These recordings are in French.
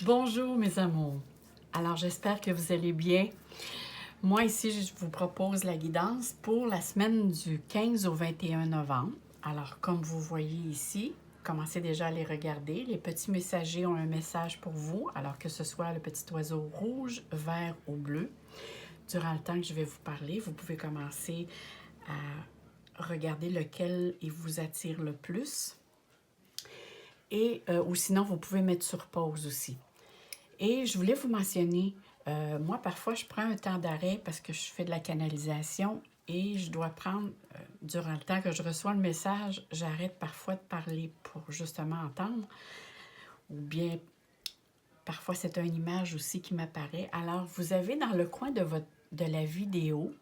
Bonjour mes amours. Alors j'espère que vous allez bien. Moi ici, je vous propose la guidance pour la semaine du 15 au 21 novembre. Alors comme vous voyez ici, commencez déjà à les regarder. Les petits messagers ont un message pour vous, alors que ce soit le petit oiseau rouge, vert ou bleu. Durant le temps que je vais vous parler, vous pouvez commencer à regarder lequel il vous attire le plus. Ou sinon, vous pouvez mettre sur pause aussi. Et je voulais vous mentionner, moi, parfois, je prends un temps d'arrêt parce que je fais de la canalisation et je dois prendre, durant le temps que je reçois le message, j'arrête parfois de parler pour justement entendre. Ou bien, parfois, c'est une image aussi qui m'apparaît. Alors, vous avez dans le coin de la vidéo,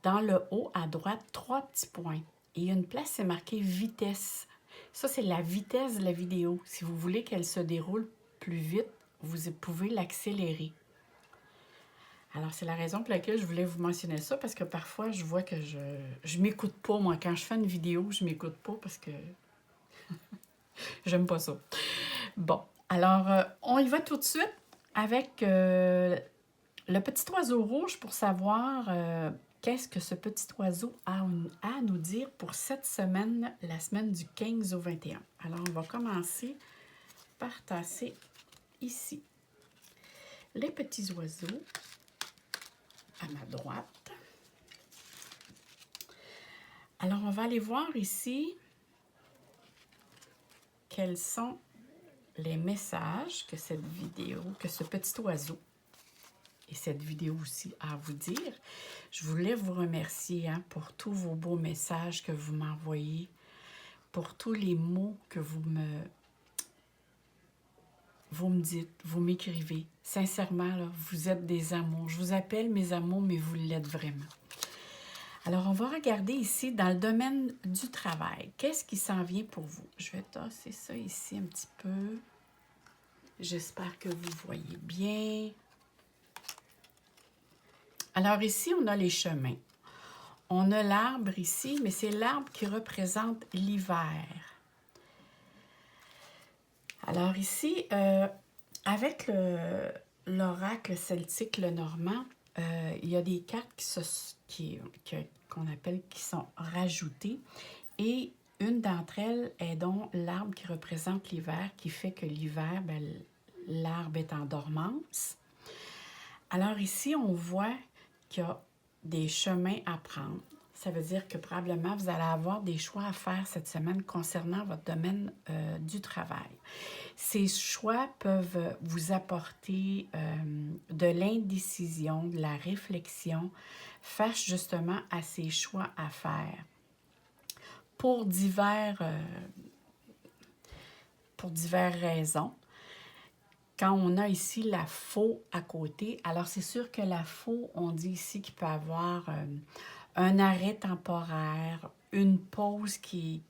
dans le haut à droite, 3 petits points. Et il y a une place, c'est marqué vitesse. Ça, c'est la vitesse de la vidéo. Si vous voulez qu'elle se déroule plus vite, vous pouvez l'accélérer. Alors, c'est la raison pour laquelle je voulais vous mentionner ça, parce que parfois, je vois que je m'écoute pas, moi. Quand je fais une vidéo, je m'écoute pas parce que j'aime pas ça. Bon, alors, on y va tout de suite avec le petit oiseau rouge pour savoir qu'est-ce que ce petit oiseau a à nous dire pour cette semaine, la semaine du 15 au 21. Alors, on va commencer par tasser ici les petits oiseaux à ma droite. Alors, on va aller voir ici quels sont les messages que cette vidéo, que ce petit oiseau et cette vidéo aussi a à vous dire. Je voulais vous remercier pour tous vos beaux messages que vous m'envoyez, pour tous les mots que vous me dites, vous m'écrivez. Sincèrement, là, vous êtes des amours. Je vous appelle mes amours, mais vous l'êtes vraiment. Alors, on va regarder ici dans le domaine du travail. Qu'est-ce qui s'en vient pour vous? Je vais tasser ça ici un petit peu. J'espère que vous voyez bien. Alors ici, on a les chemins. On a l'arbre ici, mais c'est l'arbre qui représente l'hiver. Alors ici, avec l'oracle celtique, le normand, il y a des cartes qu'on appelle qui sont rajoutées. Et une d'entre elles est donc l'arbre qui représente l'hiver, qui fait que l'hiver, l'arbre est en dormance. Alors ici, on voit qu'il y a des chemins à prendre. Ça veut dire que probablement, vous allez avoir des choix à faire cette semaine concernant votre domaine du travail. Ces choix peuvent vous apporter de l'indécision, de la réflexion face justement à ces choix à faire pour diverses raisons. Quand on a ici la faux à côté, alors c'est sûr que la faux, on dit ici qu'il peut avoir un arrêt temporaire, une pause qui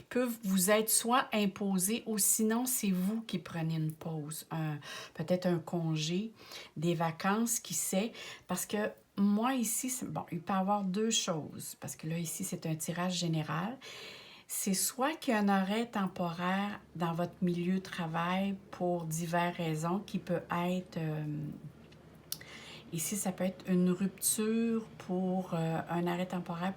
peut vous être soit imposée ou sinon c'est vous qui prenez une pause, peut-être un congé, des vacances, qui sait, parce que moi ici, bon, il peut y avoir deux choses, parce que là ici c'est un tirage général. C'est soit qu'il y a un arrêt temporaire dans votre milieu de travail pour diverses raisons qui peut être, ici ça peut être une rupture pour un arrêt temporaire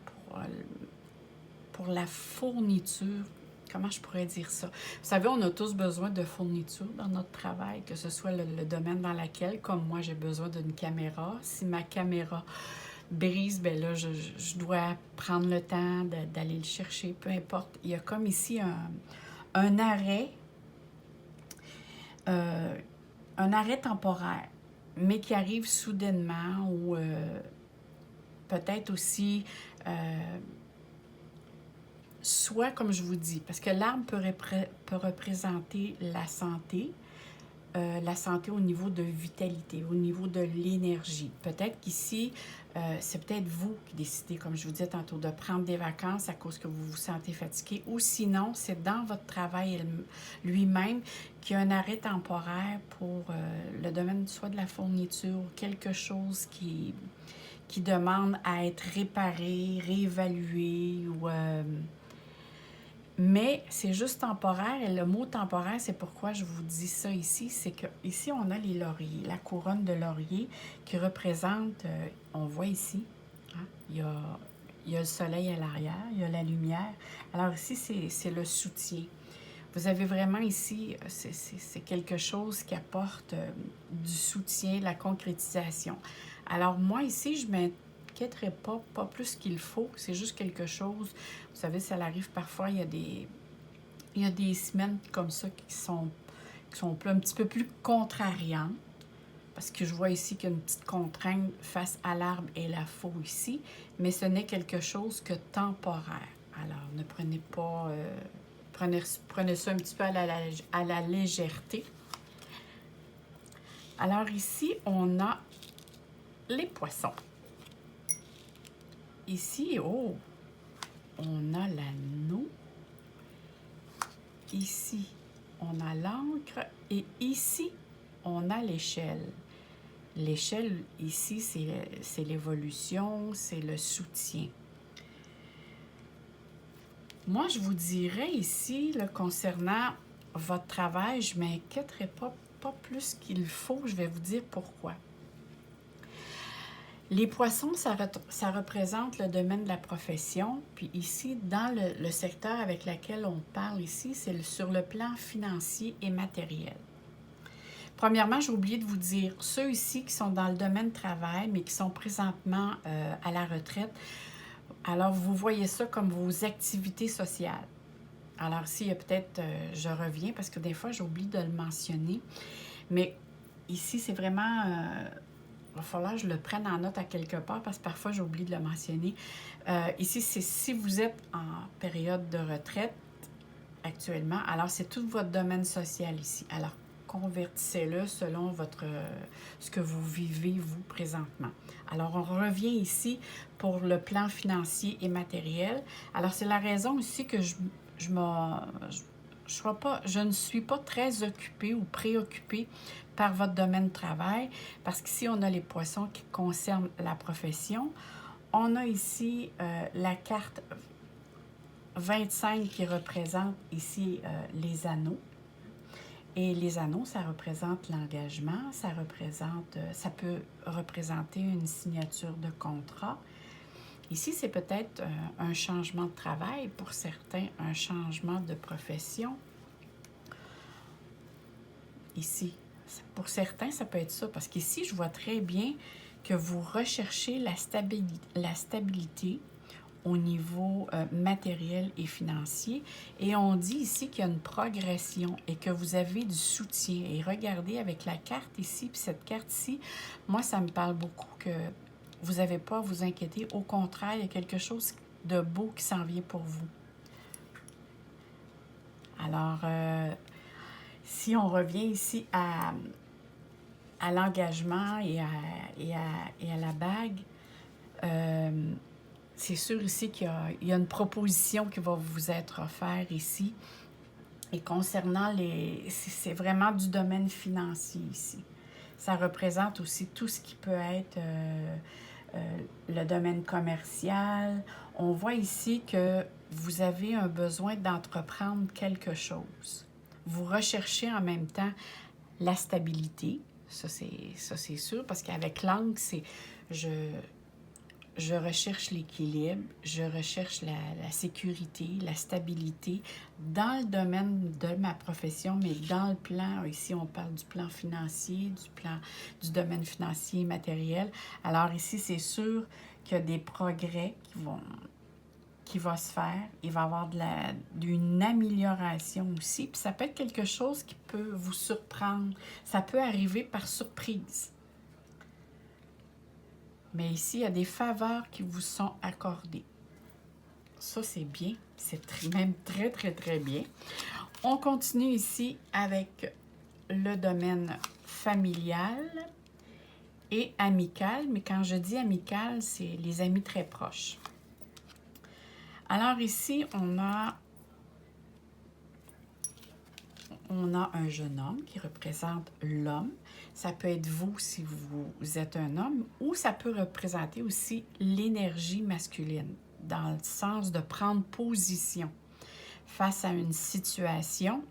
pour la fourniture. Comment je pourrais dire ça? Vous savez, on a tous besoin de fournitures dans notre travail, que ce soit le domaine dans lequel, comme moi, j'ai besoin d'une caméra. Si ma caméra brise, ben là, je dois prendre le temps d'aller le chercher, peu importe. Il y a comme ici un arrêt, un arrêt temporaire, mais qui arrive soudainement ou peut-être aussi, soit comme je vous dis, parce que l'arbre peut représenter la santé au niveau de vitalité, au niveau de l'énergie. Peut-être qu'ici, c'est peut-être vous qui décidez, comme je vous disais tantôt, de prendre des vacances à cause que vous vous sentez fatigué, ou sinon, c'est dans votre travail lui-même qu'il y a un arrêt temporaire pour le domaine soit de la fourniture, quelque chose qui demande à être réparé, réévalué, ou Mais c'est juste temporaire, et le mot temporaire, c'est pourquoi je vous dis ça ici, c'est que ici on a les lauriers, la couronne de laurier qui représente, on voit ici, hein, il y a le soleil à l'arrière, il y a la lumière. Alors ici, c'est le soutien. Vous avez vraiment ici, c'est quelque chose qui apporte du soutien, la concrétisation. Alors moi ici, je m'inquiéterai pas plus qu'il faut. C'est juste quelque chose, vous savez, ça arrive parfois, il y a des semaines comme ça qui sont un petit peu plus contrariantes. Parce que je vois ici qu'il y a une petite contrainte face à l'arbre et la faux ici, mais ce n'est quelque chose que temporaire. Alors, ne prenez pas... prenez ça un petit peu à la légèreté. Alors ici, on a les poissons. Ici, oh, on a l'anneau. Ici, on a l'encre. Et ici, on a l'échelle. L'échelle, ici, c'est l'évolution, c'est le soutien. Moi, je vous dirais ici, là, concernant votre travail, je ne m'inquiéterai pas plus qu'il faut. Je vais vous dire pourquoi. Les poissons, ça représente le domaine de la profession. Puis ici, dans le secteur avec lequel on parle ici, c'est sur le plan financier et matériel. Premièrement, j'ai oublié de vous dire, ceux ici qui sont dans le domaine travail, mais qui sont présentement à la retraite, alors vous voyez ça comme vos activités sociales. Alors ici, il y a peut-être, je reviens parce que des fois, j'oublie de le mentionner, mais ici, c'est vraiment, il va falloir que je le prenne en note à quelque part parce que parfois, j'oublie de le mentionner. Ici, c'est si vous êtes en période de retraite actuellement, alors c'est tout votre domaine social ici. Alors, convertissez-le selon ce que vous vivez, vous, présentement. Alors, on revient ici pour le plan financier et matériel. Alors, c'est la raison aussi que je ne suis pas très occupée ou préoccupée par votre domaine de travail, parce qu'ici, on a les poissons qui concernent la profession. On a ici la carte 25 qui représente ici les anneaux. Et les anneaux, ça représente l'engagement, ça peut représenter une signature de contrat. Ici, c'est peut-être un changement de travail, pour certains, un changement de profession. Ici, pour certains, ça peut être ça, parce qu'ici, je vois très bien que vous recherchez la stabilité au niveau matériel et financier. Et on dit ici qu'il y a une progression et que vous avez du soutien. Et regardez avec la carte ici, puis cette carte ici, moi, ça me parle beaucoup que vous n'avez pas à vous inquiéter. Au contraire, il y a quelque chose de beau qui s'en vient pour vous. Alors, si on revient ici à l'engagement et à la bague, c'est sûr ici qu'il y a une proposition qui va vous être offerte ici. Et concernant c'est vraiment du domaine financier ici. Ça représente aussi tout ce qui peut être le domaine commercial. On voit ici que vous avez un besoin d'entreprendre quelque chose. Vous recherchez en même temps la stabilité. Ça, c'est sûr, parce qu'avec l'angle, c'est je recherche l'équilibre, je recherche la sécurité, la stabilité dans le domaine de ma profession, mais dans le plan, ici on parle du plan financier, du domaine financier et matériel. Alors ici, c'est sûr qu'il y a des progrès qui vont se faire. Il va y avoir d'une amélioration aussi. Puis ça peut être quelque chose qui peut vous surprendre. Ça peut arriver par surprise. Mais ici, il y a des faveurs qui vous sont accordées. Ça, c'est bien. C'est même très, très, très bien. On continue ici avec le domaine familial et amical. Mais quand je dis amical, c'est les amis très proches. Alors ici, on a un jeune homme qui représente l'homme. Ça peut être vous si vous êtes un homme, ou ça peut représenter aussi l'énergie masculine, dans le sens de prendre position. face à une situation.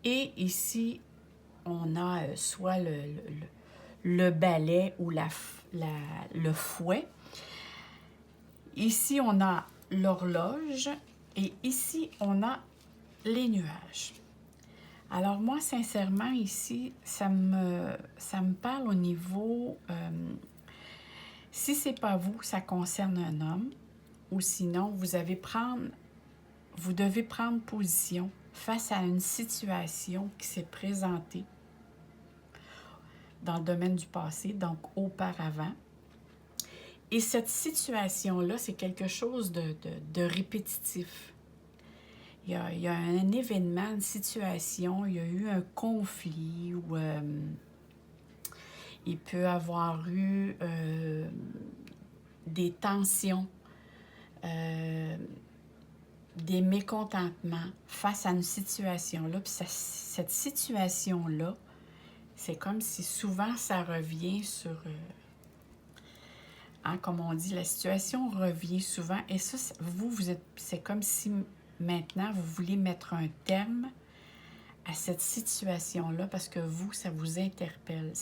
Et ici, on a soit le balai ou le fouet. Ici, on a l'horloge et ici, on a les nuages. Alors moi, sincèrement, ici, ça me parle au niveau... si c'est pas vous, ça concerne un homme, ou sinon, vous devez prendre position face à une situation qui s'est présentée dans le domaine du passé, donc auparavant. Et cette situation-là, c'est quelque chose de répétitif. Il y a un événement, une situation, il y a eu un conflit ou il peut y avoir eu des tensions, des mécontentements face à une situation-là. Puis cette situation-là, c'est comme si souvent ça revient sur... comme on dit, la situation revient souvent. Et ça, c'est comme si maintenant, vous voulez mettre un terme à cette situation-là parce que vous, ça vous interpelle.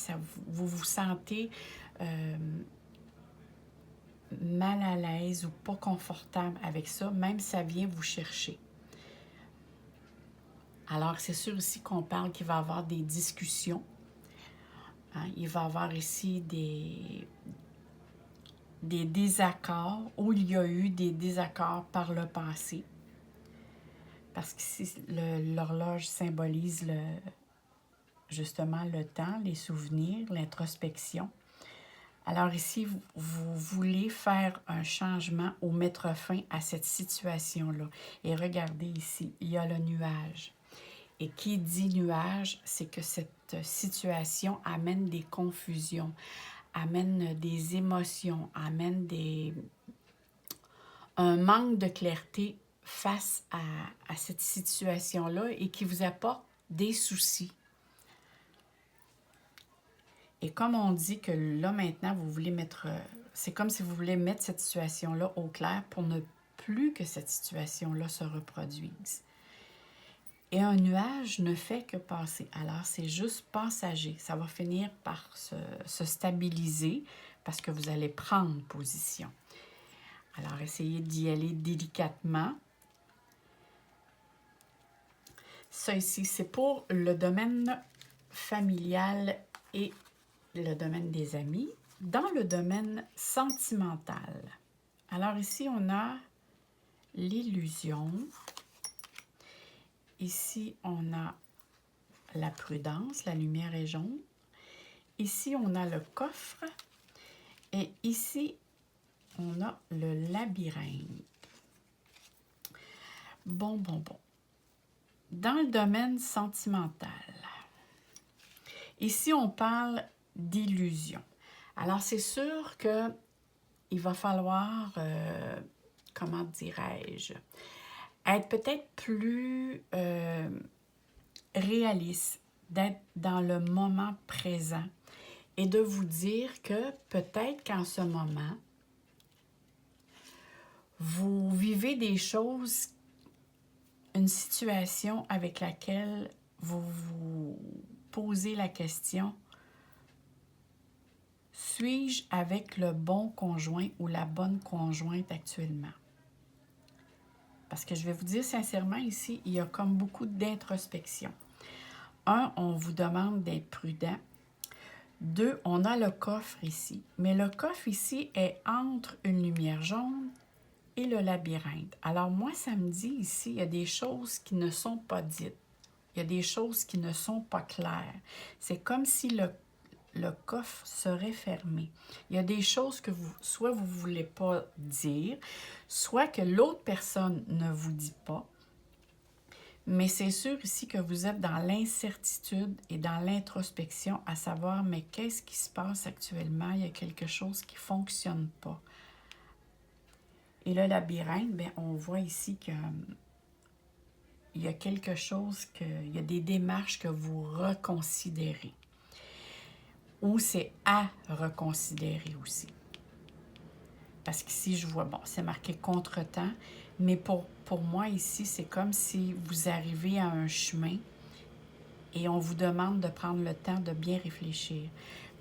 Vous vous sentez mal à l'aise ou pas confortable avec ça, même si ça vient vous chercher. Alors, c'est sûr ici qu'on parle qu'il va y avoir des discussions. Il va y avoir ici des désaccords, où il y a eu des désaccords par le passé. Parce qu'ici, l'horloge symbolise justement le temps, les souvenirs, l'introspection. Alors ici, vous voulez faire un changement ou mettre fin à cette situation-là. Et regardez ici, il y a le nuage. Et qui dit nuage, c'est que cette situation amène des confusions, amène des émotions, amène un manque de clarté face à cette situation-là et qui vous apporte des soucis. Et comme on dit que là, maintenant, vous voulez mettre... c'est comme si vous voulez mettre cette situation-là au clair pour ne plus que cette situation-là se reproduise. Et un nuage ne fait que passer. Alors, c'est juste passager. Ça va finir par se stabiliser parce que vous allez prendre position. Alors, essayez d'y aller délicatement. Ça ici, c'est pour le domaine familial et le domaine des amis. Dans le domaine sentimental, alors ici, on a l'illusion. Ici, on a la prudence, la lumière est jaune. Ici, on a le coffre. Et ici, on a le labyrinthe. Bon. Dans le domaine sentimental, ici, on parle d'illusion. Alors, c'est sûr que il va falloir, comment dirais-je, être peut-être plus réaliste, d'être dans le moment présent et de vous dire que peut-être qu'en ce moment, vous vivez des choses, une situation avec laquelle vous vous posez la question, suis-je avec le bon conjoint ou la bonne conjointe actuellement? Parce que je vais vous dire sincèrement ici, il y a comme beaucoup d'introspection. 1, on vous demande d'être prudent. 2, on a le coffre ici. Mais le coffre ici est entre une lumière jaune et le labyrinthe. Alors moi, ça me dit ici, il y a des choses qui ne sont pas dites. Il y a des choses qui ne sont pas claires. C'est comme si le coffre serait fermé. Il y a des choses que soit vous ne voulez pas dire, soit que l'autre personne ne vous dit pas. Mais c'est sûr ici que vous êtes dans l'incertitude et dans l'introspection, à savoir, mais qu'est-ce qui se passe actuellement? Il y a quelque chose qui ne fonctionne pas. Et le labyrinthe, bien, on voit ici qu'il y a quelque chose, il y a des démarches que vous reconsidérez. Ou c'est à reconsidérer aussi. Parce qu'ici, je vois, bon, c'est marqué contretemps, Mais pour moi ici, c'est comme si vous arrivez à un chemin et on vous demande de prendre le temps de bien réfléchir.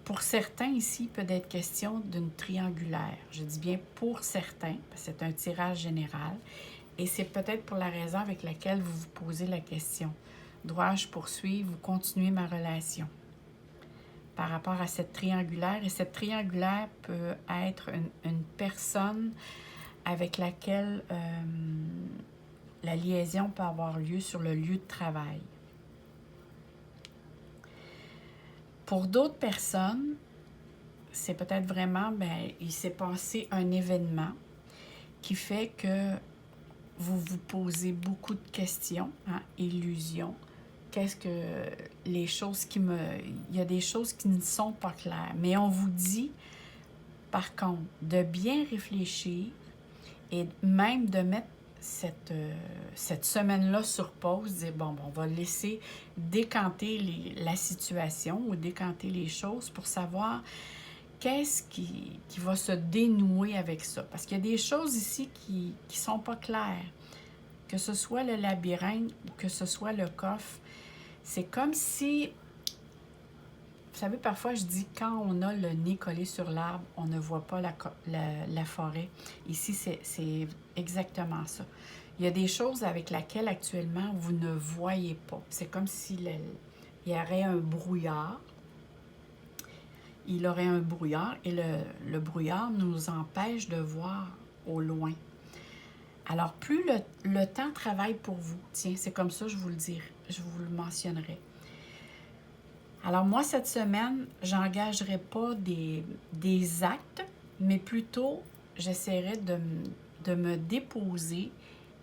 Pour certains ici, il peut être question d'une triangulaire. Je dis bien pour certains, parce que c'est un tirage général. Et c'est peut-être pour la raison avec laquelle vous vous posez la question. Dois-je poursuivre ou continuer ma relation? Par rapport à cette triangulaire. Et cette triangulaire peut être une personne avec laquelle la liaison peut avoir lieu sur le lieu de travail. Pour d'autres personnes, c'est peut-être vraiment, il s'est passé un événement qui fait que vous vous posez beaucoup de questions, illusions. Qu'est-ce que les choses il y a des choses qui ne sont pas claires. Mais on vous dit, par contre, de bien réfléchir et même de mettre cette semaine-là sur pause, dire on va laisser décanter la situation ou décanter les choses pour savoir qu'est-ce qui va se dénouer avec ça. Parce qu'il y a des choses ici qui ne sont pas claires. Que ce soit le labyrinthe ou que ce soit le coffre, c'est comme si, vous savez, parfois je dis quand on a le nez collé sur l'arbre, on ne voit pas la forêt. Ici, c'est exactement ça. Il y a des choses avec lesquelles actuellement vous ne voyez pas. C'est comme s'il y aurait un brouillard. Il aurait un brouillard et le brouillard nous empêche de voir au loin. Alors, plus le temps travaille pour vous, tiens, c'est comme ça, je vous le mentionnerai. Alors, moi, cette semaine, j'engagerai pas des actes, mais plutôt, j'essaierai de me déposer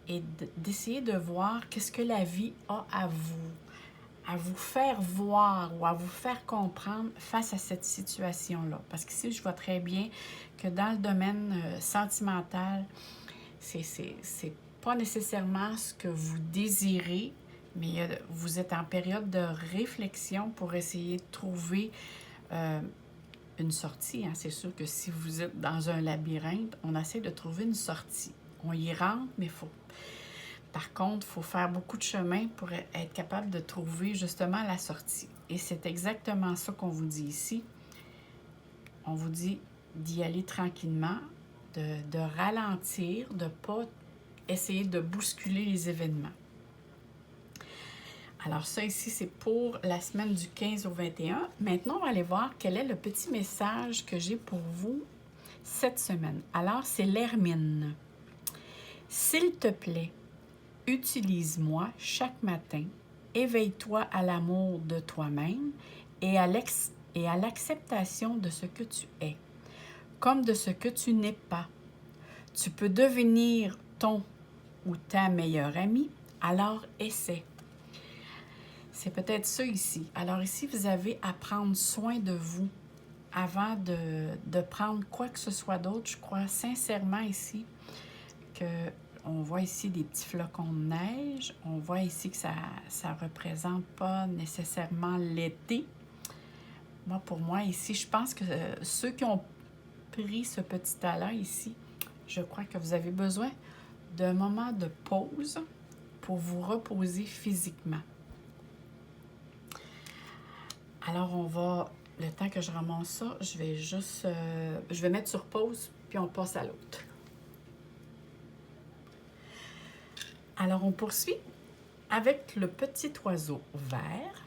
et d'essayer de voir qu'est-ce que la vie a à vous faire voir ou à vous faire comprendre face à cette situation-là. Parce qu'ici, je vois très bien que dans le domaine sentimental, c'est pas nécessairement ce que vous désirez, mais vous êtes en période de réflexion pour essayer de trouver une sortie. C'est sûr que si vous êtes dans un labyrinthe, on essaie de trouver une sortie. On y rentre, mais par contre, il faut faire beaucoup de chemin pour être capable de trouver justement la sortie. Et c'est exactement ça qu'on vous dit ici. On vous dit d'y aller tranquillement, de ralentir, de ne pas essayer de bousculer les événements. Alors ça ici, c'est pour la semaine du 15 au 21. Maintenant, on va aller voir quel est le petit message que j'ai pour vous cette semaine. Alors, c'est l'Hermine. S'il te plaît, utilise-moi chaque matin, éveille-toi à l'amour de toi-même et à l'acceptation de ce que tu es, comme de ce que tu n'es pas. Tu peux devenir ton ou ta meilleure amie, alors essaie. C'est peut-être ça ici. Alors ici, vous avez à prendre soin de vous avant de prendre quoi que ce soit d'autre. Je crois sincèrement ici que on voit ici des petits flocons de neige. On voit ici que ça ne représente pas nécessairement l'été. Pour moi, ici, je pense que ceux qui ont pris ce petit talent ici, je crois que vous avez besoin d'un moment de pause pour vous reposer physiquement. Alors, le temps que je ramasse ça, je vais mettre sur pause, puis on passe à l'autre. Alors, on poursuit avec le petit oiseau vert.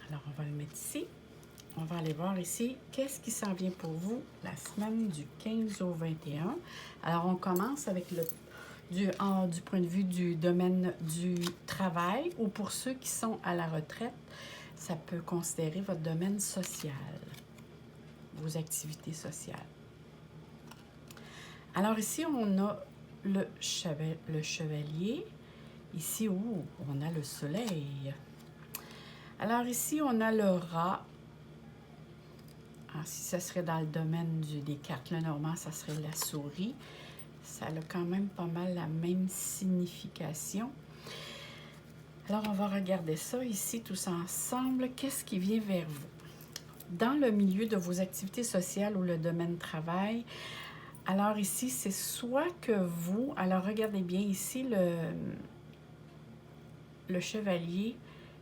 Alors, on va le mettre ici. On va aller voir ici qu'est-ce qui s'en vient pour vous la semaine du 15 au 21. Alors, on commence avec du point de vue du domaine du travail ou pour ceux qui sont à la retraite, ça peut considérer votre domaine social, vos activités sociales. Alors ici, on a le chevalier. Ici, on a le soleil. Alors ici, on a le rat. Alors, si ça serait dans le domaine des cartes Lenormand, ça serait la souris. Ça a quand même pas mal la même signification. Alors, on va regarder ça ici tous ensemble. Qu'est-ce qui vient vers vous? Dans le milieu de vos activités sociales ou le domaine travail, Alors ici, c'est soit que vous... Alors regardez bien ici, le chevalier,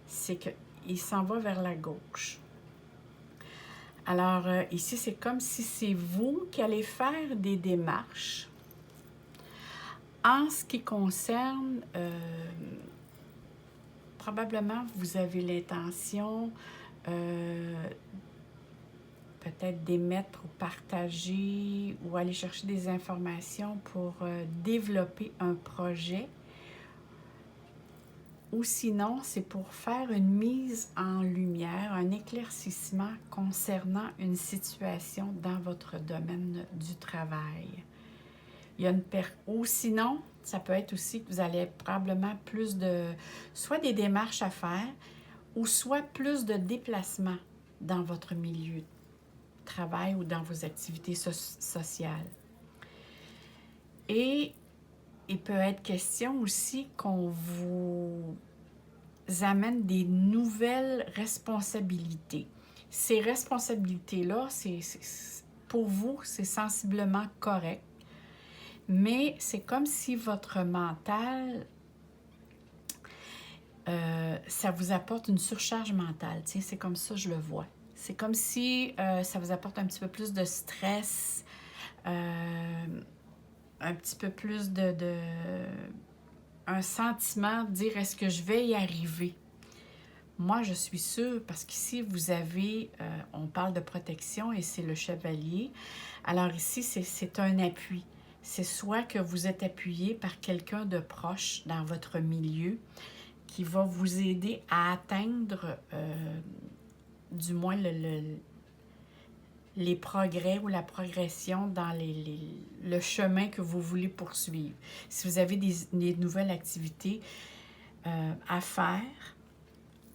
c'est qu'il s'en va vers la gauche. Alors ici, c'est comme si c'est vous qui allez faire des démarches en ce qui concerne... probablement, vous avez l'intention peut-être d'émettre ou partager ou aller chercher des informations pour développer un projet. Ou sinon, c'est pour faire une mise en lumière, un éclaircissement concernant une situation dans votre domaine du travail. Il y a ou sinon, ça peut être aussi que vous allez probablement plus de... soit des démarches à faire, ou soit plus de déplacements dans votre milieu de travail ou dans vos activités sociales. Et il peut être question aussi qu'on vous amène des nouvelles responsabilités. Ces responsabilités-là, pour vous, c'est sensiblement correct, mais c'est comme si votre mental, ça vous apporte une surcharge mentale. Tiens, c'est comme ça, je le vois. C'est comme si ça vous apporte un petit peu plus de stress, un petit peu plus un sentiment de dire est-ce que je vais y arriver? Moi, je suis sûre, parce qu'ici, vous avez, on parle de protection et c'est le chevalier. Alors ici, c'est un appui. C'est soit que vous êtes appuyé par quelqu'un de proche dans votre milieu qui va vous aider à atteindre, du moins, les progrès ou la progression dans le chemin que vous voulez poursuivre. Si vous avez des nouvelles activités à faire,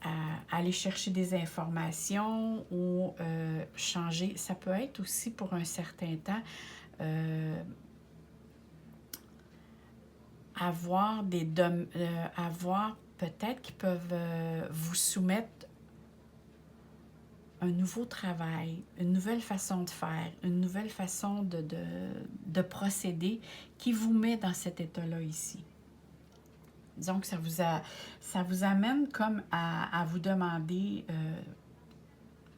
à aller chercher des informations ou changer, ça peut être aussi pour un certain temps avoir avoir peut-être qu'ils peuvent vous soumettre un nouveau travail, une nouvelle façon de faire, une nouvelle façon de procéder qui vous met dans cet état-là ici. Disons que ça vous amène comme à vous demander,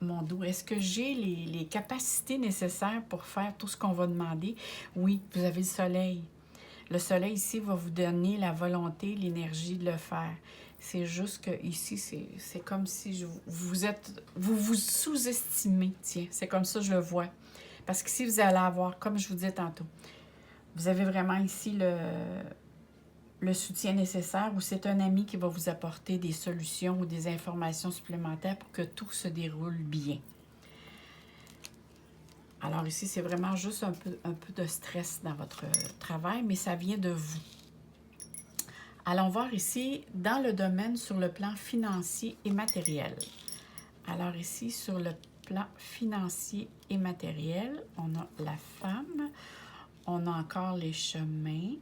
mon dos, est-ce que j'ai les capacités nécessaires pour faire tout ce qu'on va demander? Oui, vous avez le soleil. Le soleil ici va vous donner la volonté, l'énergie de le faire. C'est juste que ici, c'est comme si vous vous sous-estimez. Tiens, c'est comme ça que je le vois. Parce qu'ici, vous allez avoir, comme je vous disais tantôt, vous avez vraiment ici le soutien nécessaire ou c'est un ami qui va vous apporter des solutions ou des informations supplémentaires pour que tout se déroule bien. Alors ici, c'est vraiment juste un peu de stress dans votre travail, mais ça vient de vous. Allons voir ici, dans le domaine sur le plan financier et matériel. Alors ici, sur le plan financier et matériel, on a la femme, on a encore les chemins.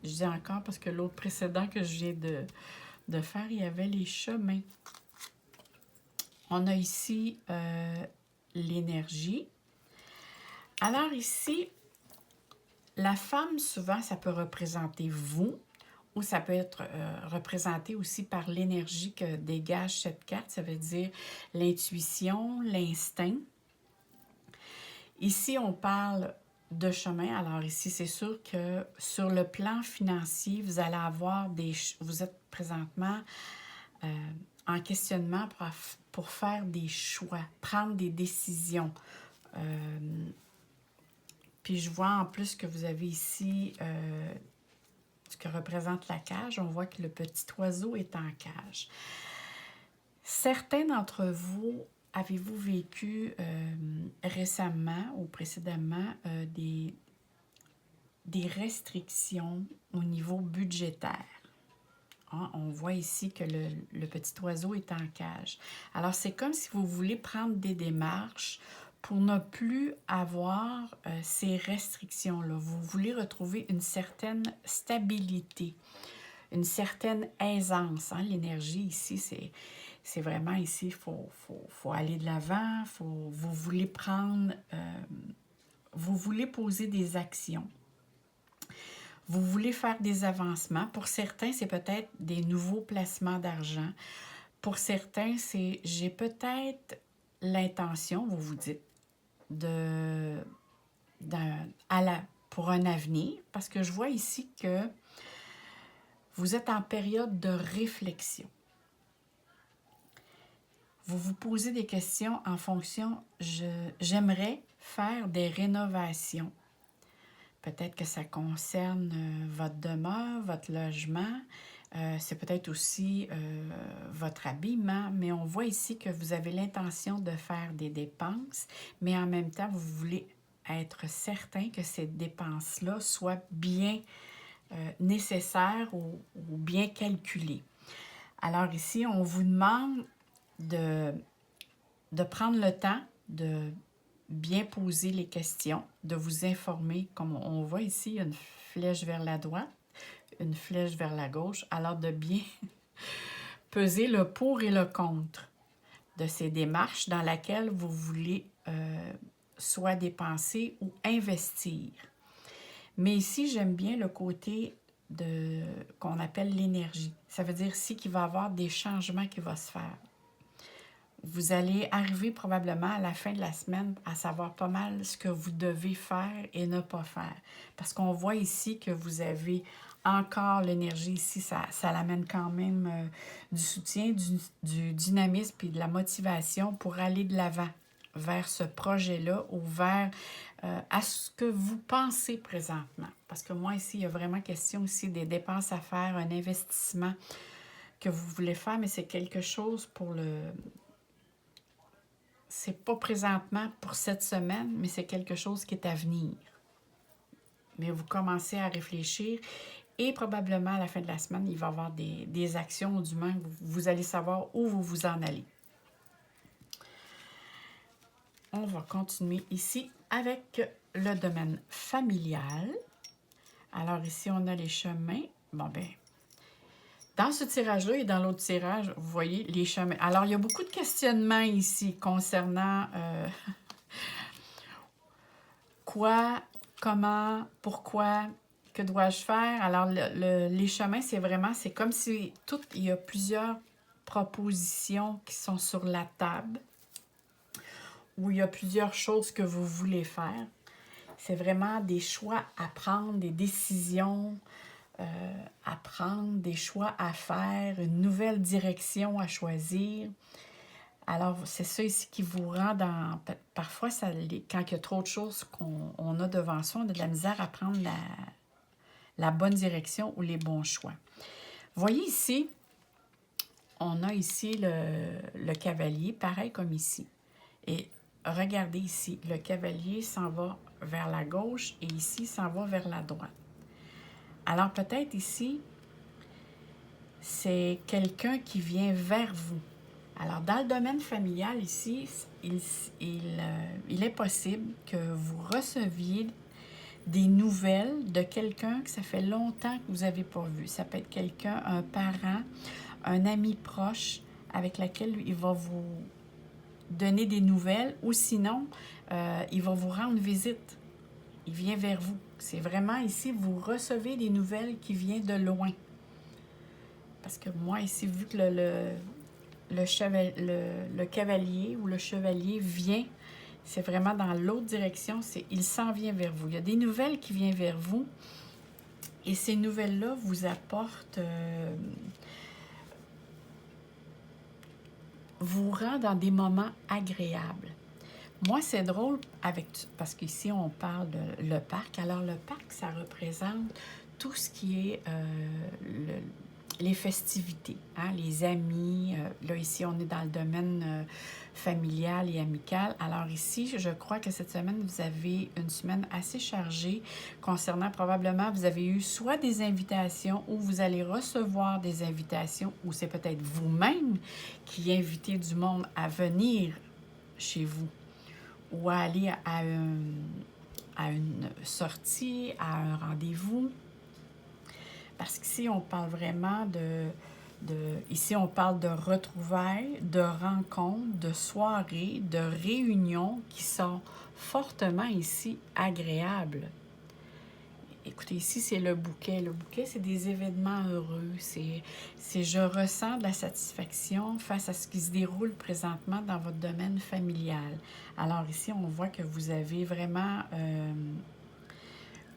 Je dis encore parce que l'autre précédent que je viens de faire, il y avait les chemins. On a ici l'énergie. Alors ici, la femme, souvent, ça peut représenter vous, ou ça peut être représenté aussi par l'énergie que dégage cette carte. Ça veut dire l'intuition, l'instinct. Ici, on parle de chemin. Alors ici, c'est sûr que sur le plan financier, vous allez avoir vous êtes présentement en questionnement pour faire des choix, prendre des décisions. Puis je vois en plus que vous avez ici ce que représente la cage. On voit que le petit oiseau est en cage. Certains d'entre vous, avez-vous vécu récemment ou précédemment des restrictions au niveau budgétaire? Hein, on voit ici que le petit oiseau est en cage. Alors, c'est comme si vous voulez prendre des démarches pour ne plus avoir ces restrictions-là. Vous voulez retrouver une certaine stabilité, une certaine aisance. Hein? L'énergie ici, c'est vraiment ici, il faut aller de l'avant, vous voulez prendre vous voulez poser des actions. Vous voulez faire des avancements. Pour certains, c'est peut-être des nouveaux placements d'argent. Pour certains, c'est j'ai peut-être l'intention, vous vous dites, de, pour un avenir, parce que je vois ici que vous êtes en période de réflexion. Vous vous posez des questions en fonction, j'aimerais faire des rénovations. Peut-être que ça concerne votre demeure, votre logement, c'est peut-être aussi votre habillement, mais on voit ici que vous avez l'intention de faire des dépenses, mais en même temps, vous voulez être certain que ces dépenses-là soient bien nécessaires ou bien calculées. Alors ici, on vous demande de prendre le temps de bien poser les questions, de vous informer. Comme on voit ici, il y a une flèche vers la droite, une flèche vers la gauche. Alors de bien peser le pour et le contre de ces démarches dans lesquelles vous voulez soit dépenser ou investir. Mais ici, j'aime bien le côté qu'on appelle l'énergie. Ça veut dire ici qu'il va y avoir des changements qui vont se faire. Vous allez arriver probablement à la fin de la semaine à savoir pas mal ce que vous devez faire et ne pas faire. Parce qu'on voit ici que vous avez encore l'énergie ici, ça l'amène quand même du soutien, du dynamisme et de la motivation pour aller de l'avant vers ce projet-là ou vers à ce que vous pensez présentement. Parce que moi ici, il y a vraiment question aussi des dépenses à faire, un investissement que vous voulez faire, mais c'est quelque chose pour c'est pas présentement pour cette semaine, mais c'est quelque chose qui est à venir. Mais vous commencez à réfléchir et probablement à la fin de la semaine, il va y avoir des actions, ou du moins, vous allez savoir où vous vous en allez. On va continuer ici avec le domaine familial. Alors ici, on a les chemins. Bon, ben, dans ce tirage-là et dans l'autre tirage, vous voyez les chemins. Alors, il y a beaucoup de questionnements ici concernant quoi, comment, pourquoi, que dois-je faire. Alors, les chemins, c'est comme si il y a plusieurs propositions qui sont sur la table, où il y a plusieurs choses que vous voulez faire. C'est vraiment des choix à prendre, des décisions à prendre, des choix à faire, une nouvelle direction à choisir. Alors, c'est ça ici qui vous rend dans... Parfois, quand il y a trop de choses qu'on a devant soi, on a de la misère à prendre la bonne direction ou les bons choix. Voyez ici, on a ici le cavalier, pareil comme ici. Et regardez ici, le cavalier s'en va vers la gauche et ici, s'en va vers la droite. Alors peut-être ici, c'est quelqu'un qui vient vers vous. Alors dans le domaine familial ici, il est possible que vous receviez des nouvelles de quelqu'un que ça fait longtemps que vous n'avez pas vu. Ça peut être quelqu'un, un parent, un ami proche avec lequel il va vous donner des nouvelles ou sinon, il va vous rendre visite. Il vient vers vous. C'est vraiment ici, vous recevez des nouvelles qui viennent de loin. Parce que moi, ici, vu que le cavalier ou le chevalier vient, c'est vraiment dans l'autre direction, il s'en vient vers vous. Il y a des nouvelles qui viennent vers vous et ces nouvelles-là vous apportent, vous rend dans des moments agréables. Moi, c'est drôle parce qu'ici, on parle de le parc. Alors, le parc, ça représente tout ce qui est les festivités, hein, les amis. Là, ici, on est dans le domaine familial et amical. Alors ici, je crois que cette semaine, vous avez une semaine assez chargée concernant probablement, vous avez eu soit des invitations ou vous allez recevoir des invitations ou c'est peut-être vous-même qui invitez du monde à venir chez vous ou à aller à une sortie, à un rendez-vous. Parce qu'ici, on parle vraiment Ici, on parle de retrouvailles, de rencontres, de soirées, de réunions qui sont fortement ici agréables. Écoutez, ici, c'est le bouquet. Le bouquet, c'est des événements heureux. C'est je ressens de la satisfaction face à ce qui se déroule présentement dans votre domaine familial. Alors ici, on voit que vous avez vraiment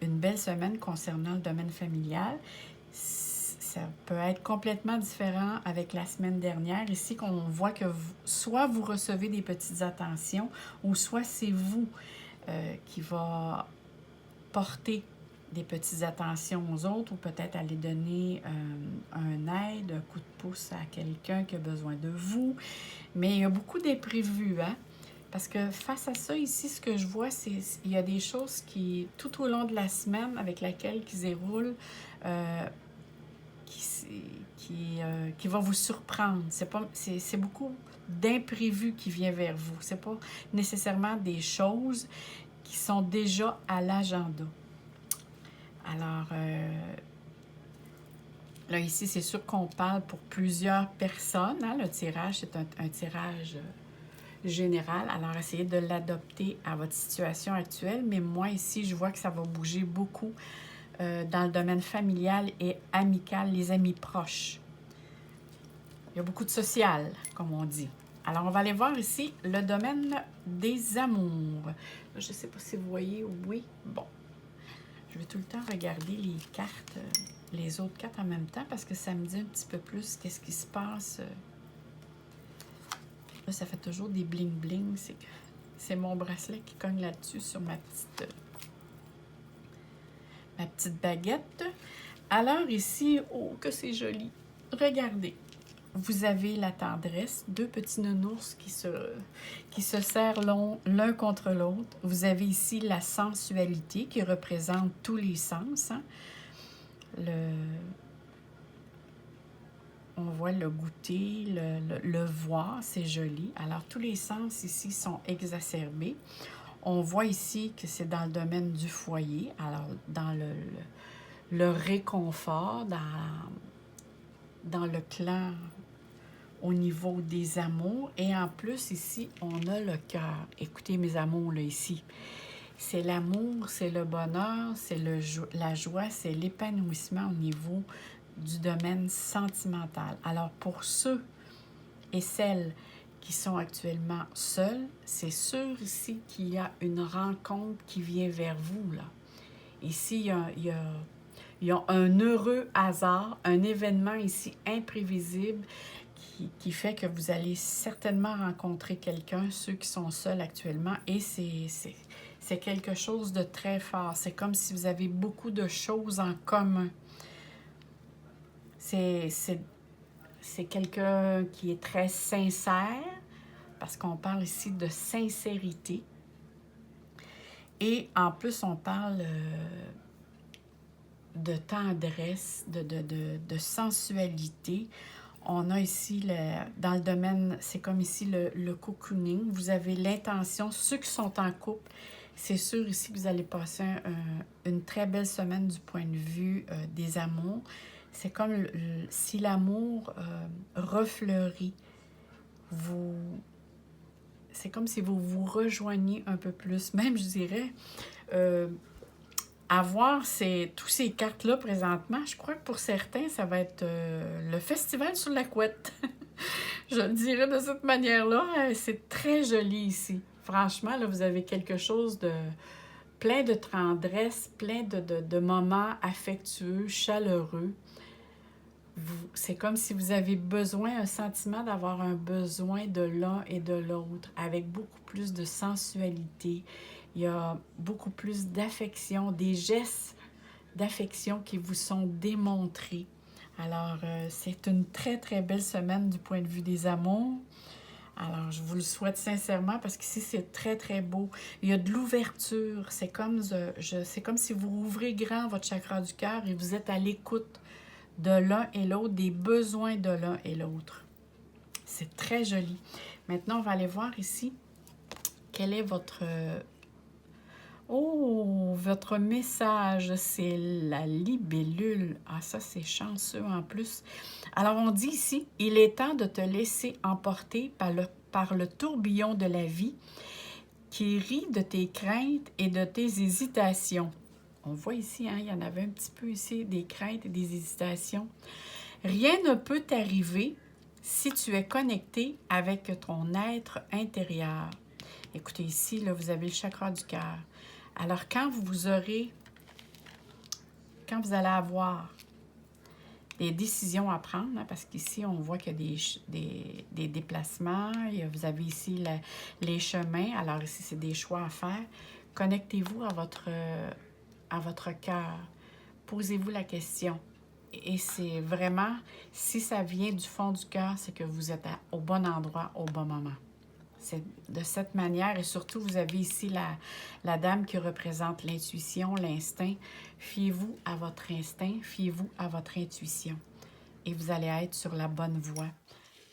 une belle semaine concernant le domaine familial. Ça peut être complètement différent avec la semaine dernière. Ici, qu'on voit que soit vous recevez des petites attentions ou soit c'est vous qui va porter des petites attentions aux autres ou peut-être aller donner un aide, un coup de pouce à quelqu'un qui a besoin de vous. Mais il y a beaucoup d'imprévus, hein? Parce que face à ça, ici, ce que je vois, c'est qu'il y a des choses qui, tout au long de la semaine avec laquelle qui se déroulent, qui va vous surprendre. C'est beaucoup d'imprévus qui vient vers vous. C'est pas nécessairement des choses qui sont déjà à l'agenda. Alors, là, ici, c'est sûr qu'on parle pour plusieurs personnes. Hein? Le tirage, c'est un tirage général. Alors, essayez de l'adopter à votre situation actuelle. Mais moi, ici, je vois que ça va bouger beaucoup dans le domaine familial et amical, les amis proches. Il y a beaucoup de social, comme on dit. Alors, on va aller voir ici le domaine des amours. Je ne sais pas si vous voyez. Oui, bon. Je vais tout le temps regarder les cartes, les autres cartes en même temps parce que ça me dit un petit peu plus qu'est-ce qui se passe. Là, ça fait toujours des bling-bling. C'est mon bracelet qui cogne là-dessus sur ma petite baguette. Alors ici, oh, que c'est joli. Regardez. Vous avez la tendresse, deux petits nounours qui se serrent l'un contre l'autre. Vous avez ici la sensualité qui représente tous les sens. Hein? On voit le goûter, le voir, c'est joli. Alors, tous les sens ici sont exacerbés. On voit ici que c'est dans le domaine du foyer, alors dans le réconfort, dans le clan au niveau des amours. Et en plus, ici, on a le cœur. Écoutez, mes amours, là, ici. C'est l'amour, c'est le bonheur, c'est la joie, c'est l'épanouissement au niveau du domaine sentimental. Alors, pour ceux et celles qui sont actuellement seuls, c'est sûr ici qu'il y a une rencontre qui vient vers vous, là. Ici, il y a un heureux hasard, un événement ici imprévisible qui fait que vous allez certainement rencontrer quelqu'un, ceux qui sont seuls actuellement, et c'est quelque chose de très fort. C'est comme si vous avez beaucoup de choses en commun. C'est quelqu'un qui est très sincère, parce qu'on parle ici de sincérité. Et en plus, on parle de tendresse, de sensualité. On a ici, dans le domaine, c'est comme ici le cocooning. Vous avez l'intention, ceux qui sont en couple, c'est sûr ici que vous allez passer une très belle semaine du point de vue des amours. C'est comme si l'amour refleurit. C'est comme si vous vous rejoignez un peu plus. Même, je dirais, avoir tous ces cartes-là présentement, je crois que pour certains, ça va être le festival sur la couette. Je le dirais de cette manière-là. C'est très joli ici. Franchement, là, vous avez quelque chose de plein de tendresse, plein de moments affectueux, chaleureux. C'est comme si vous avez besoin, un sentiment d'avoir un besoin de l'un et de l'autre, avec beaucoup plus de sensualité. Il y a beaucoup plus d'affection, des gestes d'affection qui vous sont démontrés. Alors, c'est une très, très belle semaine du point de vue des amours. Alors, je vous le souhaite sincèrement parce qu'ici, c'est très, très beau. Il y a de l'ouverture. C'est comme si vous ouvrez grand votre chakra du cœur et vous êtes à l'écoute de l'un et l'autre, des besoins de l'un et l'autre. C'est très joli. Maintenant, on va aller voir ici quel est votre Oh, votre message, c'est la libellule. Ah, ça, c'est chanceux en plus. Alors, on dit ici, il est temps de te laisser emporter par le tourbillon de la vie qui rit de tes craintes et de tes hésitations. On voit ici, hein, il y en avait un petit peu ici, des craintes et des hésitations. Rien ne peut t'arriver si tu es connecté avec ton être intérieur. Écoutez, ici, là, vous avez le chakra du cœur. Alors, quand vous allez avoir des décisions à prendre, hein, parce qu'ici, on voit qu'il y a des déplacements, vous avez ici les chemins, alors ici, c'est des choix à faire. Connectez-vous à votre cœur. Posez-vous la question. Et c'est vraiment, si ça vient du fond du cœur, c'est que vous êtes au bon endroit, au bon moment. C'est de cette manière, et surtout, vous avez ici la dame qui représente l'intuition, l'instinct. Fiez-vous à votre instinct, fiez-vous à votre intuition. Et vous allez être sur la bonne voie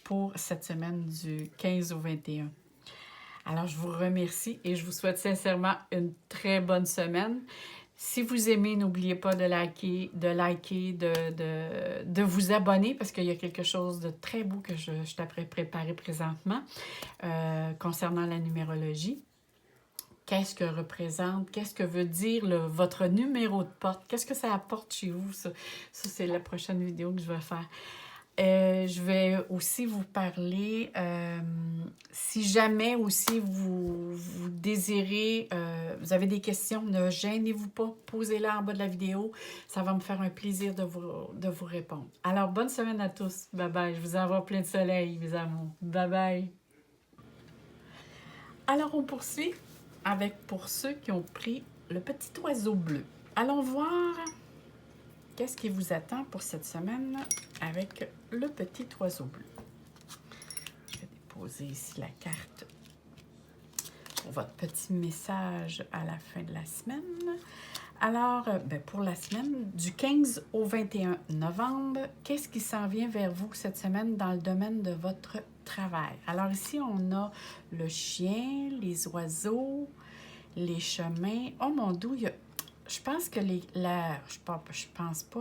pour cette semaine du 15 au 21. Alors, je vous remercie et je vous souhaite sincèrement une très bonne semaine. Si vous aimez, n'oubliez pas de de vous abonner parce qu'il y a quelque chose de très beau que je t'apprête à préparer présentement concernant la numérologie. Qu'est-ce que représente, qu'est-ce que veut dire votre numéro de porte, qu'est-ce que ça apporte chez vous, ça c'est la prochaine vidéo que je vais faire. Je vais aussi vous parler, si jamais aussi vous désirez, vous avez des questions, ne gênez-vous pas, posez-les en bas de la vidéo. Ça va me faire un plaisir de vous répondre. Alors, bonne semaine à tous. Bye bye. Je vous envoie plein de soleil, mes amours. Bye bye. Alors, on poursuit avec pour ceux qui ont pris le petit oiseau bleu. Allons voir qu'est-ce qui vous attend pour cette semaine avec le petit oiseau bleu. Je vais déposer ici la carte pour votre petit message à la fin de la semaine. Alors, pour la semaine du 15 au 21 novembre, qu'est-ce qui s'en vient vers vous cette semaine dans le domaine de votre travail? Alors ici, on a le chien, les oiseaux, les chemins. Oh mon Dieu, je pense que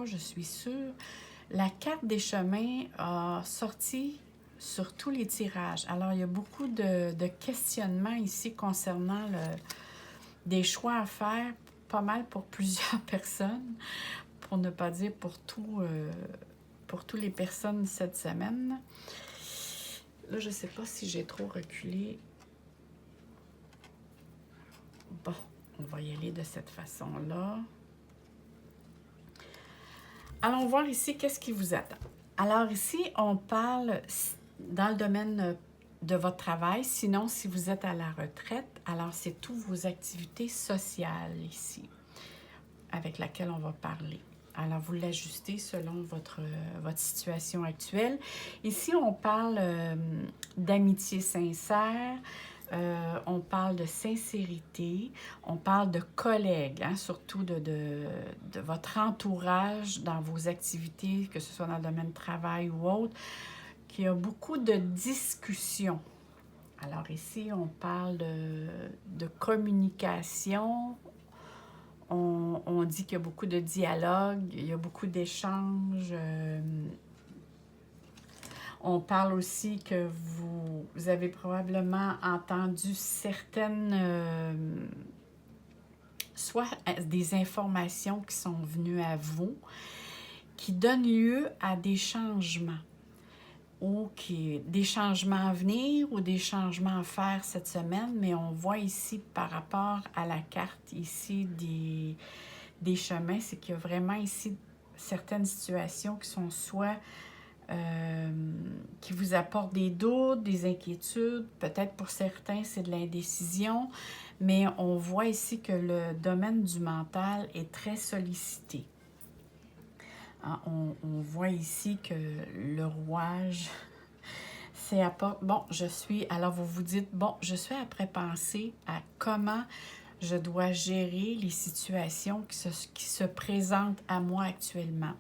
je suis sûre, la carte des chemins a sorti sur tous les tirages. Alors, il y a beaucoup de questionnements ici concernant des choix à faire, pas mal pour plusieurs personnes, pour ne pas dire pour toutes les personnes cette semaine. Là, je ne sais pas si j'ai trop reculé. Bon, on va y aller de cette façon-là. Allons voir ici qu'est-ce qui vous attend. Alors ici, on parle dans le domaine de votre travail. Sinon, si vous êtes à la retraite, alors c'est toutes vos activités sociales ici avec laquelle on va parler. Alors, vous l'ajustez selon votre situation actuelle. Ici, on parle d'amitié sincère, on parle de sincérité, on parle de collègues, hein, surtout de votre entourage dans vos activités, que ce soit dans le domaine de travail ou autre, qu'il y a beaucoup de discussions. Alors ici, on parle de communication. On dit qu'il y a beaucoup de dialogue, il y a beaucoup d'échanges. On parle aussi que vous avez probablement entendu certaines, soit des informations qui sont venues à vous, qui donnent lieu à des changements, ou des changements à venir ou des changements à faire cette semaine, mais on voit ici par rapport à la carte ici des chemins, c'est qu'il y a vraiment ici certaines situations qui sont soit qui vous apportent des doutes, des inquiétudes, peut-être pour certains c'est de l'indécision, mais on voit ici que le domaine du mental est très sollicité. Hein, on voit ici que le rouage, c'est bon, alors vous vous dites, bon, je suis après penser à comment je dois gérer les situations qui se présentent à moi actuellement.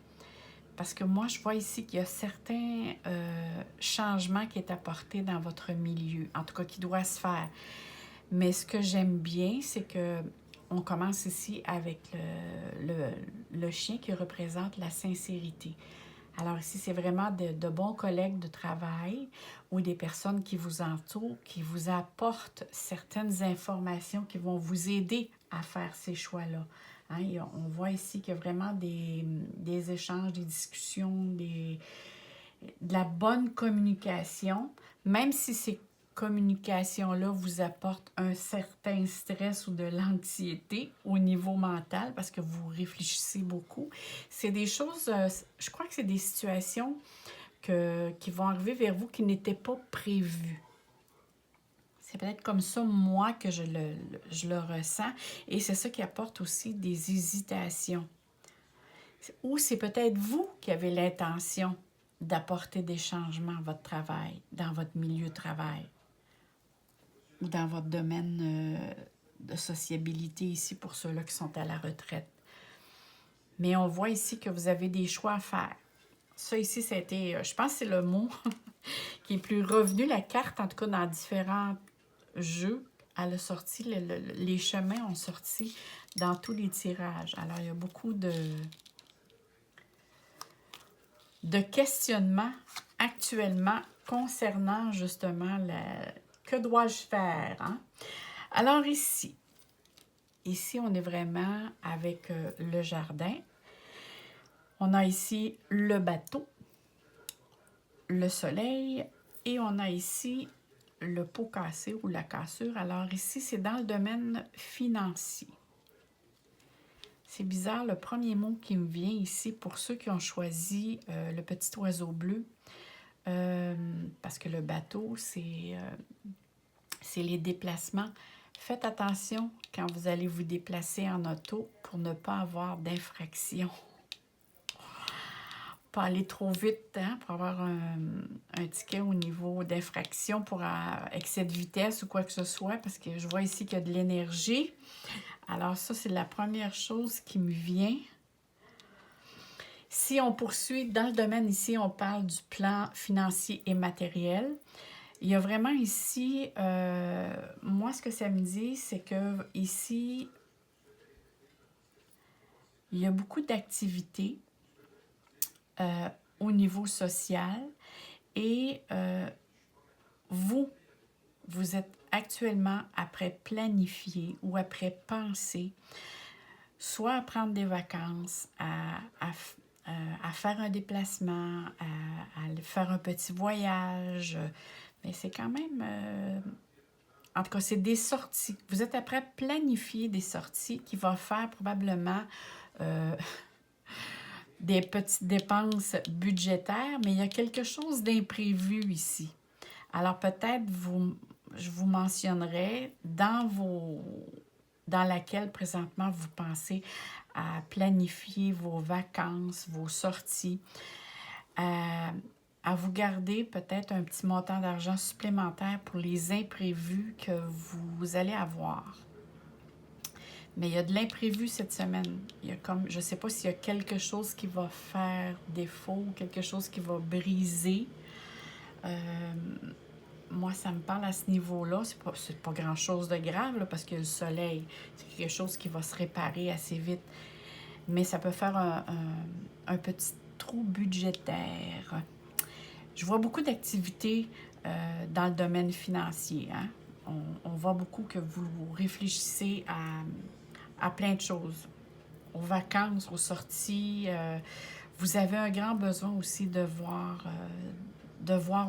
Parce que moi, je vois ici qu'il y a certains changements qui est apportés dans votre milieu, en tout cas qui doit se faire. Mais ce que j'aime bien, c'est que on commence ici avec le chien qui représente la sincérité. Alors ici, c'est vraiment de bons collègues de travail ou des personnes qui vous entourent, qui vous apportent certaines informations qui vont vous aider à faire ces choix-là. Hein, on voit ici qu'il y a vraiment des échanges, des discussions, de la bonne communication, même si ces communications-là vous apportent un certain stress ou de l'anxiété au niveau mental parce que vous réfléchissez beaucoup. C'est des choses, je crois que c'est des situations qui vont arriver vers vous qui n'étaient pas prévues. C'est peut-être comme ça, moi, que je le ressens. Et c'est ça qui apporte aussi des hésitations. Ou c'est peut-être vous qui avez l'intention d'apporter des changements à votre travail, dans votre milieu de travail ou dans votre domaine de sociabilité ici pour ceux-là qui sont à la retraite. Mais on voit ici que vous avez des choix à faire. Ça ici, ça a été, je pense que c'est le mot qui est plus revenu, la carte, en tout cas dans différents jeux. Elle a sorti, les chemins ont sorti dans tous les tirages. Alors, il y a beaucoup de questionnements actuellement concernant justement que dois-je faire, hein? Alors ici, on est vraiment avec le jardin. On a ici le bateau, le soleil et on a ici le pot cassé ou la cassure. Alors ici, c'est dans le domaine financier. C'est bizarre, le premier mot qui me vient ici pour ceux qui ont choisi le petit oiseau bleu, parce que le bateau, c'est les déplacements. Faites attention quand vous allez vous déplacer en auto pour ne pas avoir d'infraction. Pas aller trop vite, hein, pour avoir un ticket au niveau d'infraction pour excès de vitesse ou quoi que ce soit, parce que je vois ici qu'il y a de l'énergie. Alors ça, c'est la première chose qui me vient. Si on poursuit dans le domaine ici, on parle du plan financier et matériel. Il y a vraiment ici, moi ce que ça me dit, c'est que ici, il y a beaucoup d'activités au niveau social et vous êtes actuellement après planifier ou après penser, soit à prendre des vacances, à faire un déplacement, à faire un petit voyage. Mais c'est quand même... en tout cas, c'est des sorties. Vous êtes après planifier des sorties qui vont faire probablement des petites dépenses budgétaires, mais il y a quelque chose d'imprévu ici. Alors peut-être je vous mentionnerai dans laquelle présentement vous pensez à planifier vos vacances, vos sorties, à vous garder peut-être un petit montant d'argent supplémentaire pour les imprévus que vous allez avoir. Mais il y a de l'imprévu cette semaine. Il y a je ne sais pas s'il y a quelque chose qui va faire défaut, quelque chose qui va briser. Moi, ça me parle à ce niveau-là. C'est pas grand-chose de grave, là, parce que le soleil, c'est quelque chose qui va se réparer assez vite. Mais ça peut faire un petit trou budgétaire. Je vois beaucoup d'activités dans le domaine financier. Hein? On voit beaucoup que vous réfléchissez à plein de choses. Aux vacances, aux sorties. Vous avez un grand besoin aussi de voir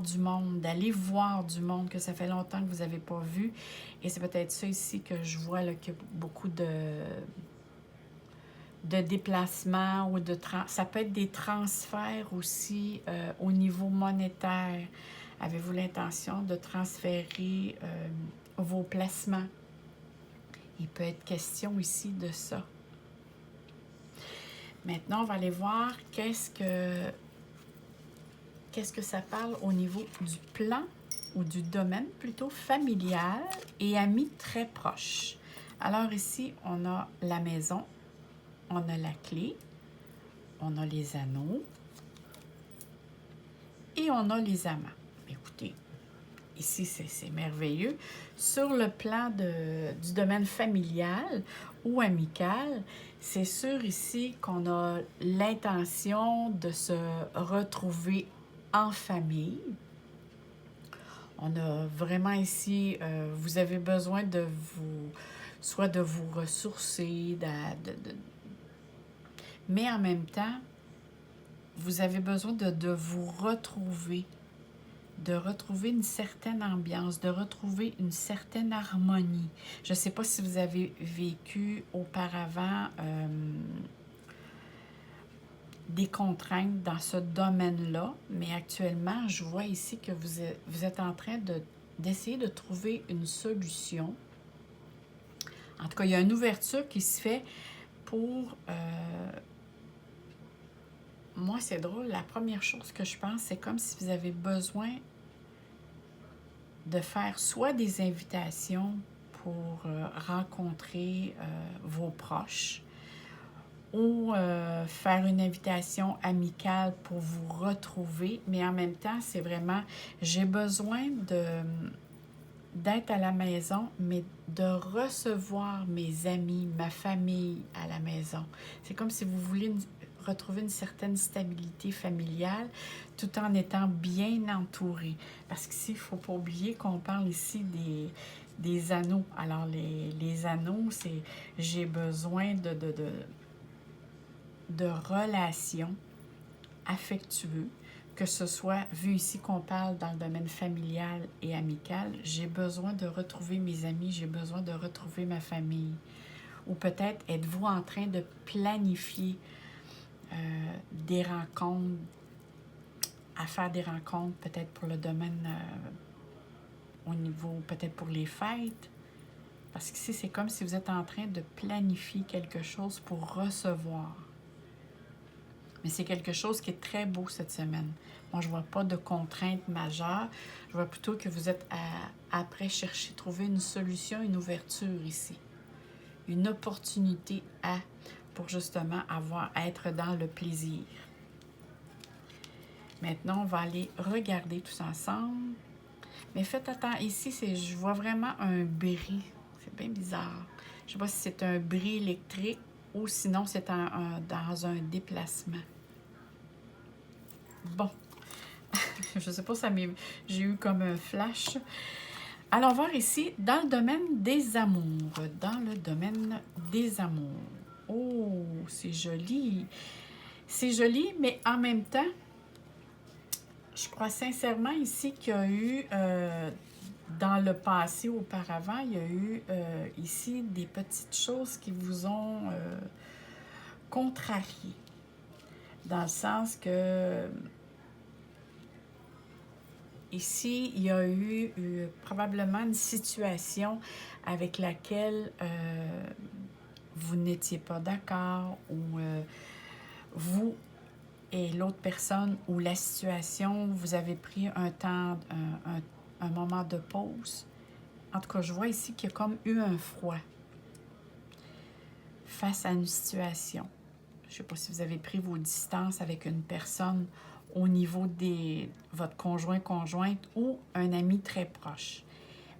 du monde, d'aller voir du monde que ça fait longtemps que vous n'avez pas vu. Et c'est peut-être ça ici que je vois là, qu'il y a beaucoup de déplacements ou ça peut être des transferts aussi au niveau monétaire. Avez-vous l'intention de transférer vos placements? Il peut être question ici de ça. Maintenant, on va aller voir qu'est-ce que ça parle au niveau du plan ou du domaine plutôt familial et amis très proches. Alors ici, on a la maison, on a la clé, on a les anneaux et on a les amants. Écoutez, ici, c'est merveilleux. Sur le plan du domaine familial ou amical, c'est sûr ici qu'on a l'intention de se retrouver en famille. On a vraiment ici, vous avez besoin de vous, soit de vous ressourcer, mais en même temps, vous avez besoin de vous retrouver, de retrouver une certaine ambiance, de retrouver une certaine harmonie. Je ne sais pas si vous avez vécu auparavant des contraintes dans ce domaine-là, mais actuellement, je vois ici que vous êtes en train d'essayer de trouver une solution. En tout cas, il y a une ouverture qui se fait pour... moi, c'est drôle, la première chose que je pense, c'est comme si vous avez besoin de faire soit des invitations pour rencontrer vos proches, ou faire une invitation amicale pour vous retrouver, mais en même temps, c'est vraiment, j'ai besoin d'être à la maison, mais de recevoir mes amis, ma famille à la maison. C'est comme si vous voulez retrouver une certaine stabilité familiale tout en étant bien entouré. Parce qu'ici, il ne faut pas oublier qu'on parle ici des anneaux. Alors, les anneaux, c'est j'ai besoin de relations affectueuses, que ce soit, vu ici qu'on parle dans le domaine familial et amical, j'ai besoin de retrouver mes amis, j'ai besoin de retrouver ma famille. Ou peut-être êtes-vous en train de planifier des rencontres, à faire des rencontres peut-être pour le domaine au niveau, peut-être pour les fêtes. Parce qu'ici, c'est comme si vous êtes en train de planifier quelque chose pour recevoir. Mais c'est quelque chose qui est très beau cette semaine. Moi, je ne vois pas de contraintes majeures. Je vois plutôt que vous êtes après chercher, trouver une solution, une ouverture ici. Une opportunité pour justement être dans le plaisir. Maintenant, on va aller regarder tous ensemble. Mais faites attention, ici, je vois vraiment un bris. C'est bien bizarre. Je ne sais pas si c'est un bris électrique ou sinon c'est dans un déplacement. Bon, je ne sais pas, j'ai eu comme un flash. Allons voir ici, dans le domaine des amours. Dans le domaine des amours. Oh, c'est joli. C'est joli, mais en même temps, je crois sincèrement ici qu'il y a eu, dans le passé auparavant, il y a eu ici des petites choses qui vous ont contrarié. Dans le sens que ici, il y a eu probablement une situation avec laquelle vous n'étiez pas d'accord ou vous et l'autre personne ou la situation, vous avez pris un temps, un moment de pause. En tout cas, je vois ici qu'il y a comme eu un froid face à une situation. Je ne sais pas si vous avez pris vos distances avec une personne au niveau de votre conjointe ou un ami très proche.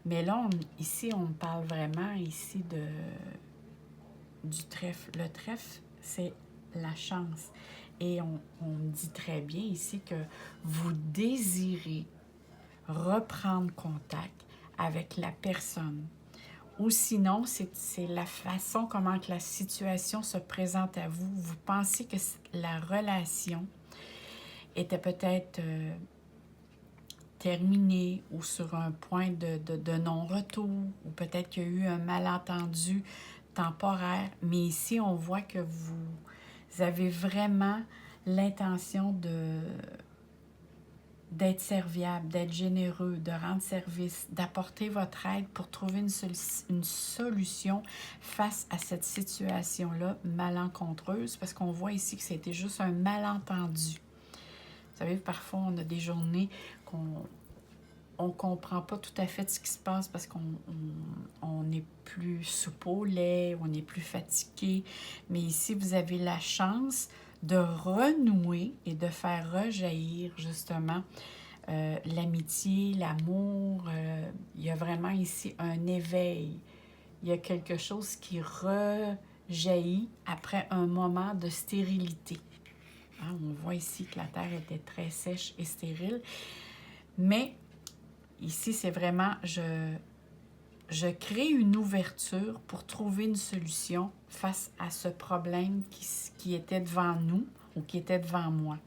Mais là, ici, on parle vraiment ici du trèfle. Le trèfle, c'est la chance. Et on dit très bien ici que vous désirez reprendre contact avec la personne. Ou sinon, c'est la façon comment que la situation se présente à vous. Vous pensez que la relation était peut-être terminée ou sur un point de non-retour, ou peut-être qu'il y a eu un malentendu temporaire. Mais ici, on voit que vous avez vraiment l'intention d'être serviable, d'être généreux, de rendre service, d'apporter votre aide pour trouver une solution face à cette situation-là malencontreuse, parce qu'on voit ici que c'était juste un malentendu. Vous savez, parfois, on a des journées qu'on ne comprend pas tout à fait ce qui se passe parce qu'on est plus soupe au lait, on est plus fatigué. Mais ici, vous avez la chance de renouer et de faire rejaillir justement l'amitié, l'amour. Il y a vraiment ici un éveil. Il y a quelque chose qui rejaillit après un moment de stérilité. Hein, on voit ici que la terre était très sèche et stérile. Mais ici, c'est vraiment, je crée une ouverture pour trouver une solution face à ce problème qui était devant nous ou qui était devant moi.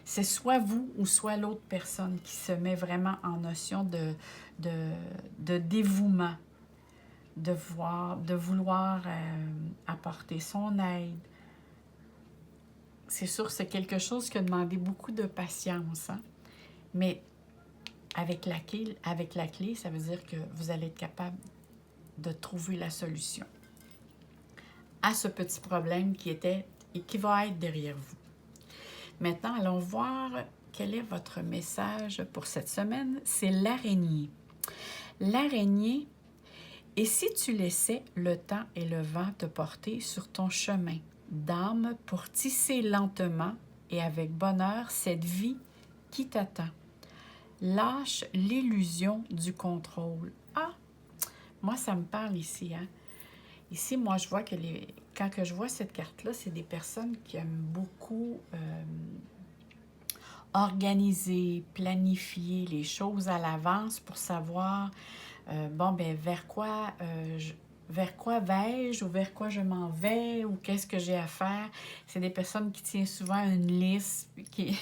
C'est soit vous ou soit l'autre personne qui se met vraiment en notion de dévouement, de vouloir apporter son aide. C'est sûr, c'est quelque chose qui a demandé beaucoup de patience, hein? Mais avec la clé, ça veut dire que vous allez être capable de trouver la solution à ce petit problème qui était et qui va être derrière vous. Maintenant, allons voir quel est votre message pour cette semaine. C'est l'araignée. L'araignée, et si tu laissais le temps et le vent te porter sur ton chemin d'âme pour tisser lentement et avec bonheur cette vie qui t'attend. Lâche l'illusion du contrôle. Ah, moi, ça me parle ici, hein? Ici, moi, je vois que quand je vois cette carte-là, c'est des personnes qui aiment beaucoup organiser, planifier les choses à l'avance pour savoir, bon, ben vers quoi vais-je ou vers quoi je m'en vais ou qu'est-ce que j'ai à faire. C'est des personnes qui tiennent souvent une liste, qui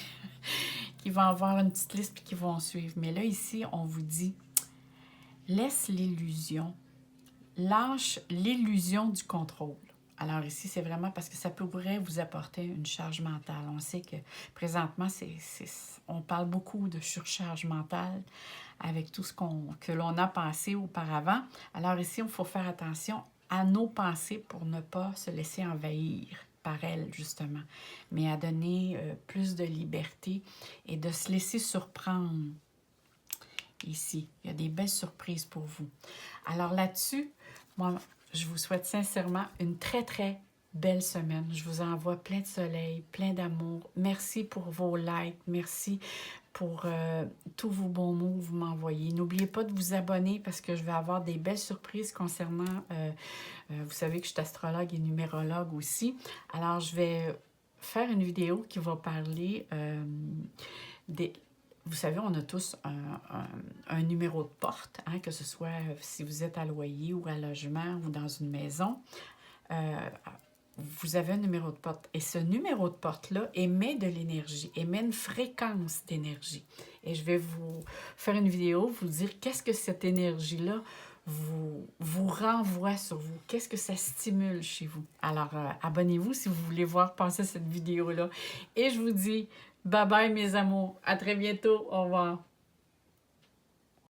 vont avoir une petite liste puis qui vont suivre. Mais là, ici, on vous dit, laisse l'illusion, lâche l'illusion du contrôle. Alors ici, c'est vraiment parce que ça pourrait vous apporter une charge mentale. On sait que présentement, on parle beaucoup de surcharge mentale avec tout ce que l'on a pensé auparavant. Alors ici, il faut faire attention à nos pensées pour ne pas se laisser envahir par elles, justement, mais à donner plus de liberté et de se laisser surprendre. Ici, il y a des belles surprises pour vous. Alors là-dessus, moi, je vous souhaite sincèrement une très, très belle semaine. Je vous envoie plein de soleil, plein d'amour. Merci pour vos likes. Merci pour tous vos bons mots que vous m'envoyez. N'oubliez pas de vous abonner parce que je vais avoir des belles surprises concernant... vous savez que je suis astrologue et numérologue aussi. Alors, je vais faire une vidéo qui va parler des... Vous savez, on a tous un numéro de porte, hein, que ce soit si vous êtes à loyer ou à logement ou dans une maison. Vous avez un numéro de porte. Et ce numéro de porte-là émet de l'énergie, émet une fréquence d'énergie. Et je vais vous faire une vidéo, vous dire qu'est-ce que cette énergie-là vous renvoie sur vous. Qu'est-ce que ça stimule chez vous. Alors, abonnez-vous si vous voulez voir passer cette vidéo-là. Et je vous dis bye bye mes amours. À très bientôt. Au revoir.